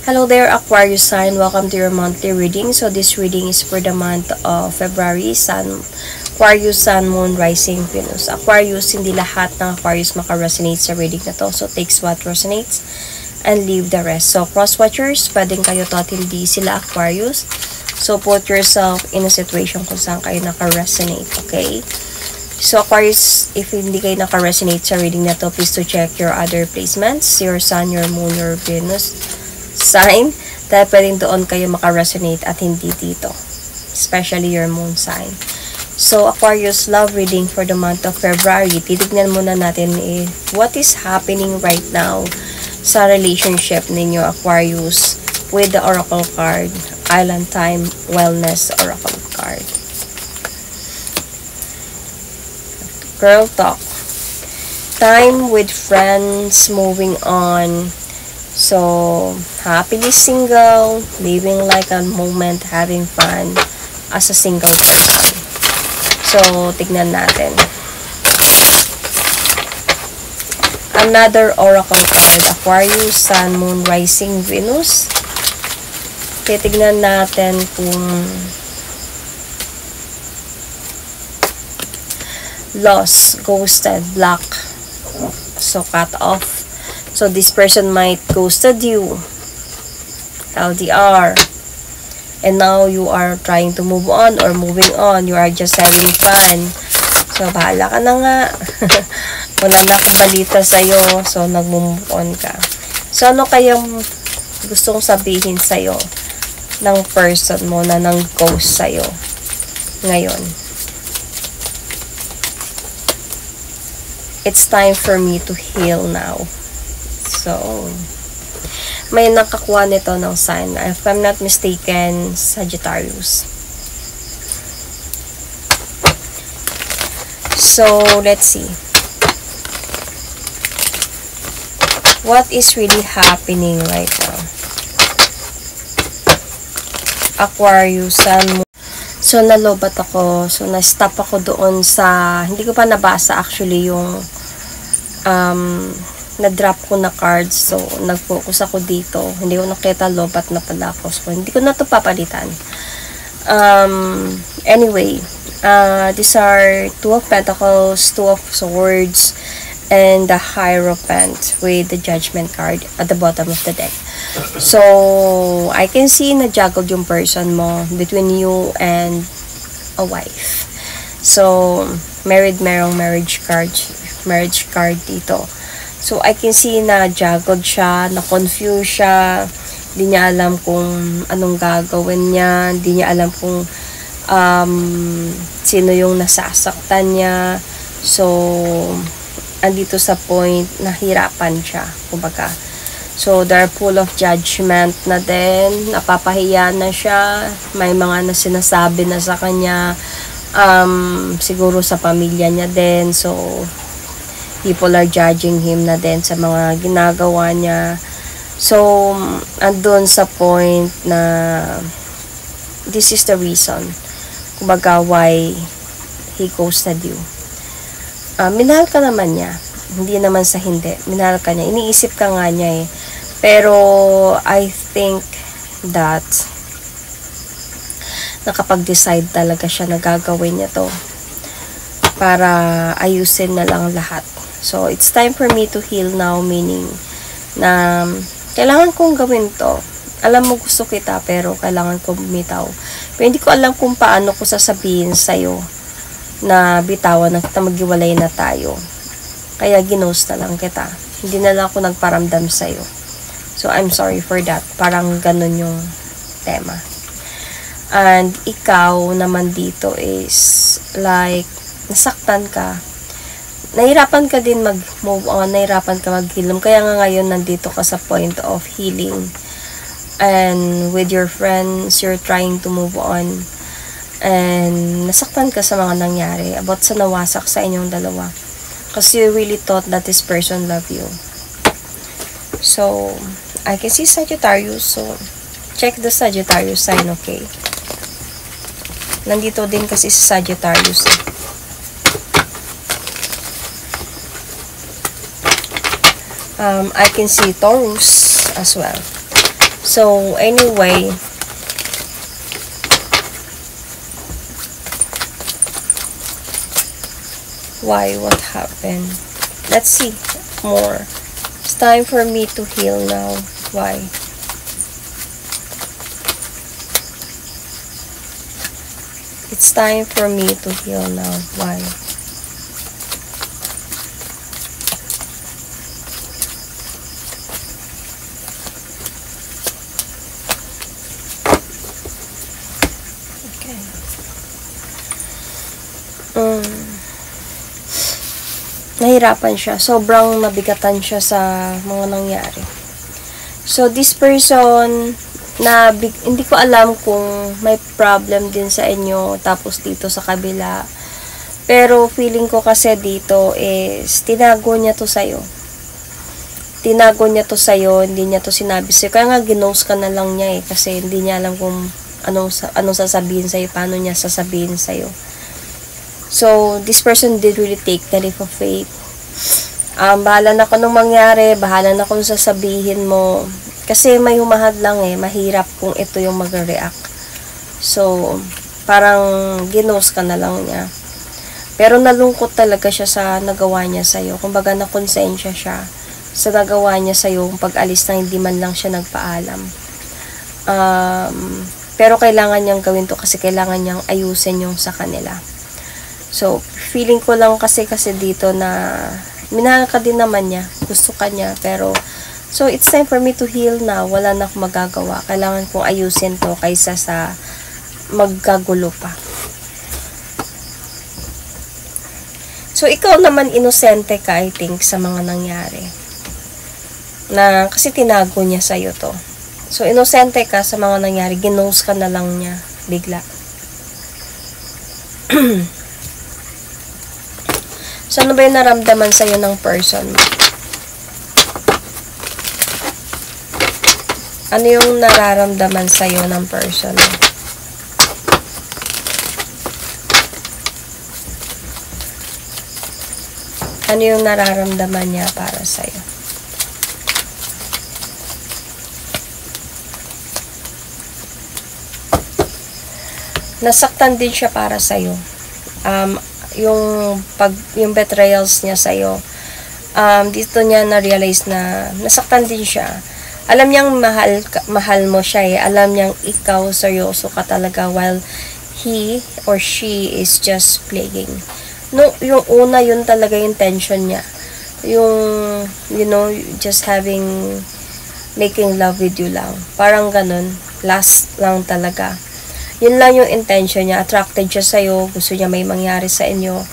Hello there, Aquarius sign. Welcome to your monthly reading. So this reading is for the month of February. Aquarius, Sun, Moon, Rising, Venus. Aquarius, hindi lahat ng Aquarius maka-resonate sa reading na to. So takes what resonates and leave the rest. So cross-watchers, pwedeng kayo to at hindi sila Aquarius. So put yourself in a situation kung saan kayo naka-resonate, okay? So Aquarius, if hindi kayo naka-resonate sa reading na to, please to check your other placements, your Sun, your Moon, your Venus sign, dahil pwedeng doon kayo maka-resonate at hindi dito, especially your moon sign. So Aquarius, love reading for the month of February. Titignan muna natin what is happening right now sa relationship ninyo, Aquarius, with the Oracle card, Island Time Wellness Oracle card. Girl talk. Time with friends, moving on. So, happily single, living like a moment, having fun as a single person. So, tignan natin. Another oracle card, Aquarius, Sun, Moon, Rising, Venus. Titignan natin kung lost, ghosted, block. So, cut off. So, this person might ghosted you, LDR, and now you are trying to move on or moving on. You are just having fun. So, bahala ka na nga. Wala na akong balita sa'yo. So, nag-move on ka. So, ano kayang gustong sabihin sa'yo ng person mo na nang-ghost sa'yo ngayon? It's time for me to heal now. So, may nakakuha nito ng sign. If I'm not mistaken, Sagittarius. So, let's see. What is really happening right now? Aquarius, Sun, Moon. So, nalobat ako. So, na-stop ako doon sa, hindi ko pa nabasa actually yung na-drop ko na cards. So, nag-focus ako dito. Hindi ko nakita, lobat na pala ako. So, hindi ko na ito papalitan. Anyway, these are Two of Pentacles, Two of Swords, and the Hierophant with the Judgment card at the bottom of the deck. So, I can see na juggled yung person mo between you and a wife. So, merong marriage card dito. So, I can see na juggled siya, na-confuse siya, hindi niya alam kung anong gagawin niya, hindi niya alam kung sino yung nasasaktan niya. So, andito sa point na hirapan siya, kumbaga. So, they're full of judgment na din, napapahiya na siya, may mga na sinasabi na sa kanya, siguro sa pamilya niya din. So, people are judging him na din sa mga ginagawa niya. So, andun sa point na this is the reason kumbaga why he ghosted you. Minahal ka naman niya. Hindi naman sa hindi. Minahal ka niya. Iniisip ka nga niya eh. Pero, I think that nakapag-decide talaga siya na gagawin niya to para ayusin na lang lahat. So, it's time for me to heal now, meaning na kailangan kong gawin to. Alam mo, gusto kita, pero kailangan kong bumitaw. Pero hindi ko alam kung paano ko sasabihin sa'yo na bitawan na kita, maghiwalay na tayo. Kaya ginost na lang kita. Hindi na lang ako nagparamdam sa'yo. So, I'm sorry for that. Parang ganun yung tema. And ikaw naman dito is like, nasaktan ka. Nahirapan ka din mag-move on, nahirapan ka mag-heal. Kaya nga ngayon nandito ka sa point of healing. And with your friends, you're trying to move on. And nasaktan ka sa mga nangyari about sa nawasak sa inyong dalawa. Kasi you really thought that this person loved you. So, I can see Sagittarius. So, check the Sagittarius sign, okay? Nandito din kasi si Sagittarius. I can see Taurus as well. So, anyway, why? What happened? Let's see more. It's time for me to heal now. Why? It's time for me to heal now. Why? Nahirapan siya. Sobrang nabigatan siya sa mga nangyari. So, this person, hindi ko alam kung may problem din sa inyo, tapos dito sa kabila. Pero, feeling ko kasi dito is, tinago niya to sa'yo. Tinago niya to sa'yo, hindi niya to sinabi sa'yo. Kaya nga, ginose ka na lang niya kasi hindi niya alam kung anong sasabihin sa'yo, paano niya sasabihin sa'yo. So, this person did really take the leap of faith. Bahala na kung anong mangyari, bahala na kung sasabihin mo. Kasi may humahad lang mahirap kung ito yung mag-react. So, parang ginos ka na lang niya. Pero nalungkot talaga siya sa nagawa niya sa'yo. Kumbaga nakonsensya siya sa nagawa niya sa'yo, pag-alis na hindi man lang siya nagpaalam. Pero kailangan niyang gawin to kasi kailangan niyang ayusin yung sa kanila. So, feeling ko lang kasi dito na minahal ka din naman niya, gusto ka niya, pero so it's time for me to heal na, wala na akong magagawa. Kailangan kong ayusin to kaysa sa magkagulo pa. So, ikaw naman inosente ka, I think, sa mga nangyari. Na, kasi tinago niya sa'yo to. So, inosente ka sa mga nangyari, ginose ka na lang niya, bigla. So, ano ba yung naramdaman sa'yo ng person mo? Ano yung nararamdaman sa'yo ng person mo? Ano yung nararamdaman niya para sa'yo? Nasaktan din siya para sa'yo. Yung betrayals niya sa'yo, dito niya na-realize na nasaktan din siya. Alam niyang mahal mo siya Alam niyang ikaw seryoso ka talaga while he or she is just playing. No, yung una, yun talaga yung tension niya. Yung, just making love with you lang. Parang ganun. Last lang talaga. Yun lang yung intention niya. Attracted siya sa'yo. Gusto niya may mangyari sa inyo.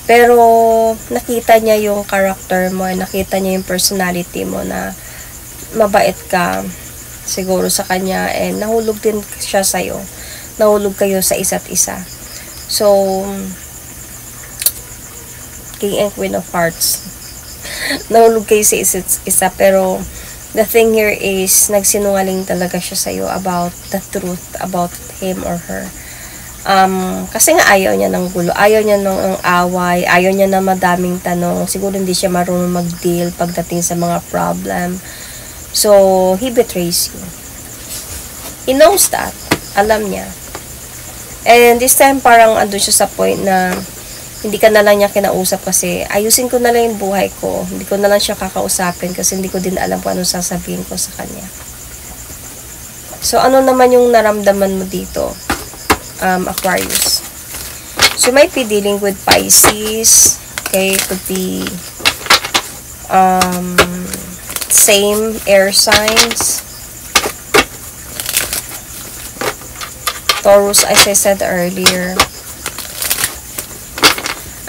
Pero, nakita niya yung character mo. Nakita niya yung personality mo na mabait ka siguro sa kanya. And nahulog din siya sa'yo. Nahulog kayo sa isa't isa. So, King and Queen of Hearts. Nahulog kayo sa isa't isa. Pero, the thing here is, nagsinungaling talaga siya sa'yo about the truth about him or her. Kasi nga ayaw niya ng gulo, ayaw niya ng away, ayaw niya na madaming tanong, siguro hindi siya marunong mag-deal pagdating sa mga problem. So, he betrays you. He knows that. Alam niya. And this time, parang ando siya sa point na hindi ka na lang niya kinausap kasi ayusin ko na lang yung buhay ko. Hindi ko na lang siya kakausapin kasi hindi ko din alam kung anong sasabihin ko sa kanya. So, ano naman yung naramdaman mo dito, Aquarius? So, you might be dealing with Pisces. Okay, it could be same air signs. Taurus, as I said earlier.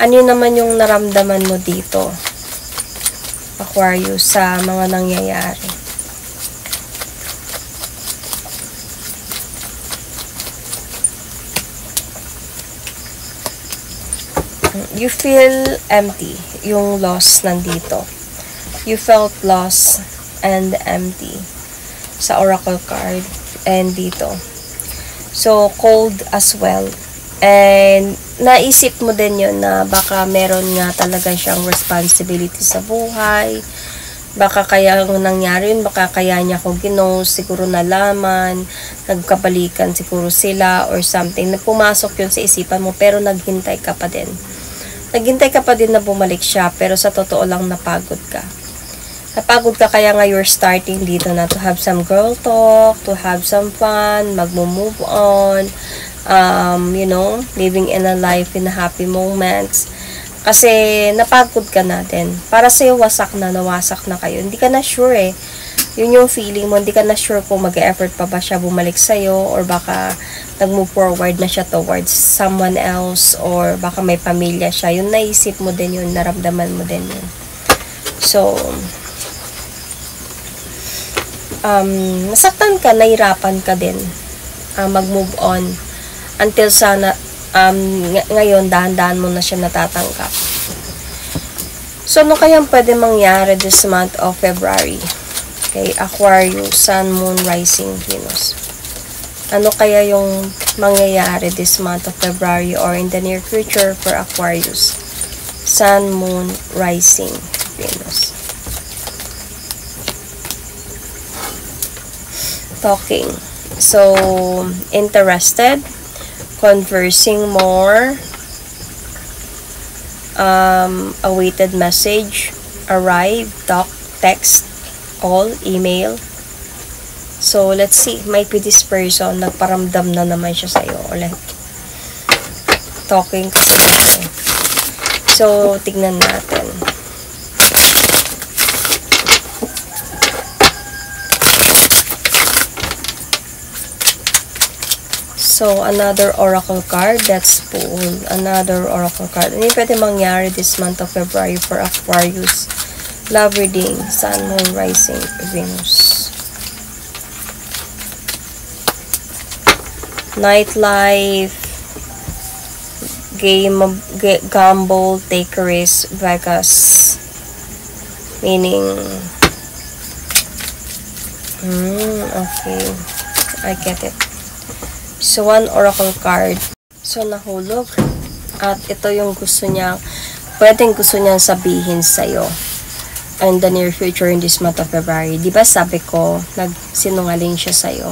Ano naman yung naramdaman mo dito, Aquarius, sa mga nangyayari? You feel empty. Yung loss nandito. You felt lost and empty sa oracle card and dito. So, cold as well. And, naisip mo din yun na baka meron nga talaga siyang responsibility sa buhay. Baka kaya ang nangyari yun, baka kaya niya ako ginost, siguro nalaman, nagkabalikan siguro sila or something. Pumasok yun sa isipan mo, pero naghintay ka pa din. Naghintay ka pa din na bumalik siya, pero sa totoo lang napagod ka. Napagod ka kaya nga you're starting dito na to have some girl talk, to have some fun, magmo-move on, you know, living in a life in a happy moments. Kasi napagod ka natin. Para sa'yo wasak na, nawasak na kayo. Hindi ka na sure eh. Yun yung feeling mo, hindi ka na sure kung mag-effort pa ba siya bumalik sa'yo or baka nag-move forward na siya towards someone else or baka may pamilya siya. Yun naisip mo din yun, naramdaman mo din yun. So, nasaktan ka, nahirapan ka din mag-move on until sana ngayon dahan-dahan mo na siya natatanggap. So ano kayang pwede mangyari this month of February kay Aquarius, Sun, Moon, Rising, Venus? Ano kaya yung mangyayari this month of February or in the near future for Aquarius, Sun, Moon, Rising, Venus? Talking. So, interested, conversing more, awaited message, arrive, talk, text, call, email. So, let's see. Might be this person, nagparamdam na naman siya sa'yo. Ulit. Talking kasi tayo. So, tignan natin. So, another oracle card. That's pulled. Another oracle card. Ano yung pwede mangyari this month of February for Aquarius? Love reading. Sun, Moon, Rising, Venus. Nightlife. Gamble, take a risk, Vegas. Meaning, okay. I get it. So, one oracle card. So, nahulog. At ito yung gusto niya, pwedeng gusto niyang sabihin sa'yo in the near future in this month of February. Diba sabi ko, nagsinungaling siya sa'yo.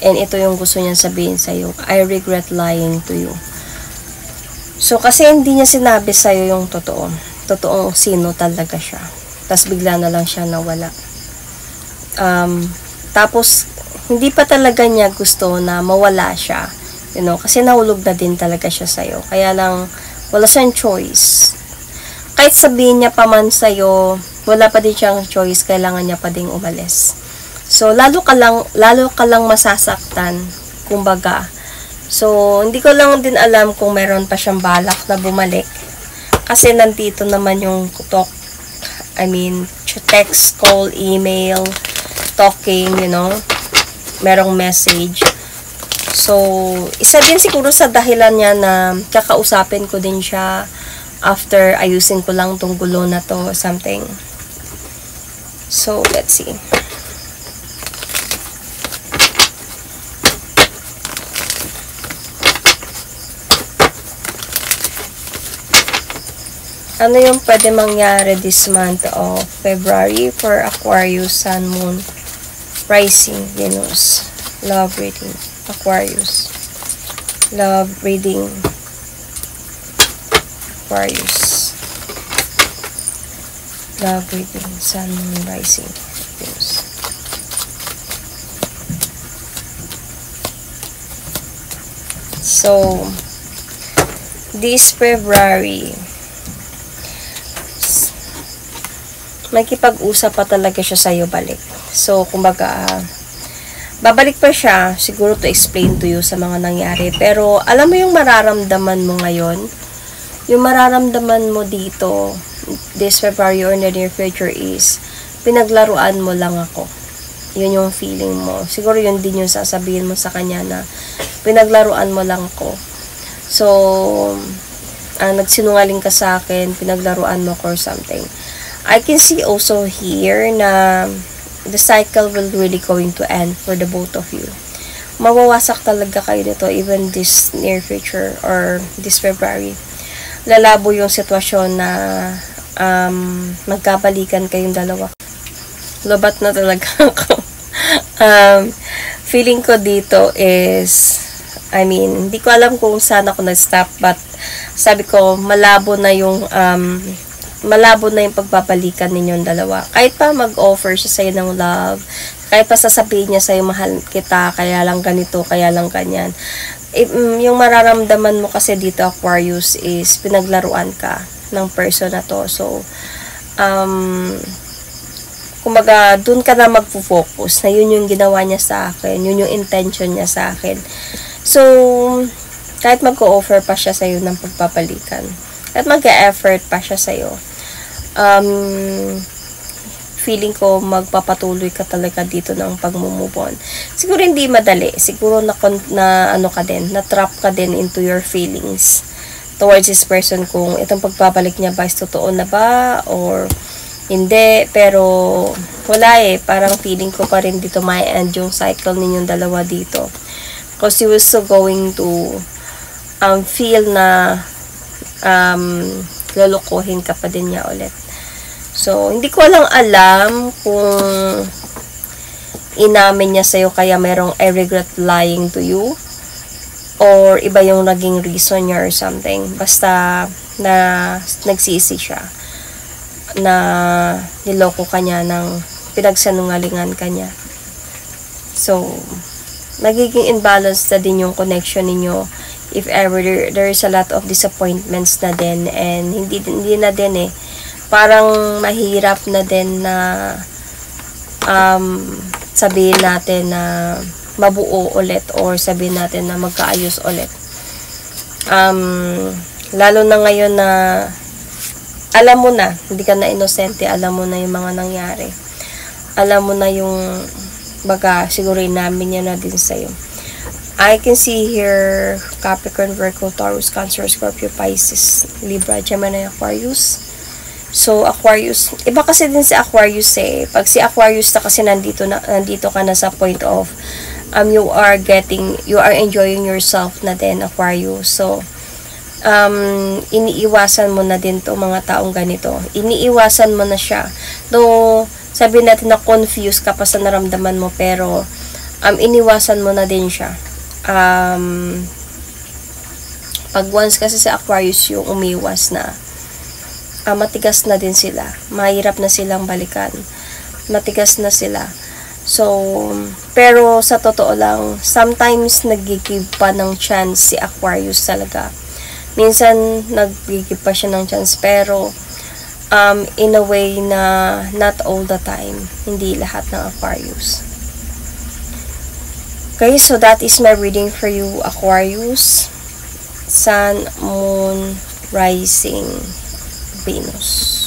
And ito yung gusto niyang sabihin sa'yo. I regret lying to you. So, kasi hindi niya sinabi sa'yo yung totoo. Totoong sino talaga siya. Tapos bigla na lang siya nawala. Tapos, hindi pa talaga niya gusto na mawala siya. You know, kasi nahulog na din talaga siya sa'yo. Kaya lang, wala siyang choice. Kahit sabihin niya pa man sa'yo, wala pa din siyang choice, kailangan niya pa ding umalis. So, lalo ka lang masasaktan, kumbaga. So, hindi ko lang din alam kung meron pa siyang balak na bumalik. Kasi nandito naman yung talk, text, call, email, talking, you know, merong message. So, isa din siguro sa dahilan niya na kakausapin ko din siya after ayusin ko lang tong gulo na to, something. So, let's see. Ano yung pwede mangyari this month of February for Aquarius, Sun, Moon, Rising, Venus? Love reading, Aquarius. Love reading, Aquarius. Love reading, Sun, Moon, Rising, Venus. So, this February, makikipag-usap pa talaga siya sa'yo balik. So, kumbaga, babalik pa siya, siguro to explain to you sa mga nangyari. Pero, alam mo yung mararamdaman mo ngayon? Yung mararamdaman mo dito, this February or in the near future is, pinaglaruan mo lang ako. Yun yung feeling mo. Siguro yun din yung sasabihin mo sa kanya na, pinaglaruan mo lang ako. So, nagsinungaling ka sa akin, pinaglaruan mo ko or something. I can see also here na the cycle will really going to end for the both of you. Mawawasak talaga kayo nito even this near future or this February. Lalabo yung sitwasyon na magkabalikan kayong dalawa. lobat na talaga ako. Feeling ko dito is, I mean, hindi ko alam kung saan ako nag-stop, but sabi ko, malabo na yung pagbabalikan ninyong dalawa. Kahit pa mag-offer siya sa'yo ng love, kahit pa sasabihin niya sa'yo, mahal kita, kaya lang ganito, kaya lang ganyan. Yung mararamdaman mo kasi dito, Aquarius, is pinaglaruan ka ng person na to. So, kumbaga, dun ka na magpo-focus na yun yung ginawa niya sa akin, yun yung intention niya sa akin. So, kahit mag-o-offer pa siya sa'yo ng pagpapalikan, at mag-e-effort pa siya sa'yo, feeling ko magpapatuloy ka talaga dito ng pag-move on. Siguro hindi madali. Siguro na ano ka din, na-trap ka din into your feelings towards this person, kung itong pagbabalik niya ba is totoo na ba or hindi. Pero wala parang feeling ko pa rin dito may end yung cycle ninyong dalawa dito, because you was so going to feel na lulukuhin ka pa din niya ulit. So, hindi ko lang alam kung inamin niya sa'yo kaya merong I regret lying to you, or iba yung naging reason niya or something. Basta na nagsisi siya na niloko ka niya, ng pinagsanungalingan ka niya. So, nagiging imbalance na din yung connection ninyo if ever there is a lot of disappointments na din, and hindi na din parang mahirap na din na sabihin natin na mabuo ulit, or sabihin natin na magkaayos ulit. Lalo na ngayon na alam mo na, hindi ka na inosente, alam mo na yung mga nangyari. Alam mo na yung baga, siguro namin niya na din sa'yo. I can see here Capricorn, Virgo, Taurus, Cancer, Scorpio, Pisces, Libra, Gemini, Aquarius. So, Aquarius, iba kasi din si Aquarius Pag si Aquarius na kasi nandito ka na sa point of, you are enjoying yourself na din, Aquarius. So, iniiwasan mo na din to mga taong ganito. Iniiwasan mo na siya. Though, sabihin natin na confused ka pa sa naramdaman mo, pero, iniwasan mo na din siya. Pag once kasi sa Aquarius yung umiwas na, matigas na din sila. Mahirap na silang balikan. Matigas na sila. So, pero sa totoo lang, sometimes nag-give pa ng chance si Aquarius talaga. Minsan, nag-give pa siya ng chance, pero in a way na not all the time. Hindi lahat ng Aquarius. Okay, so that is my reading for you, Aquarius. Sun, Moon, Rising, Venus.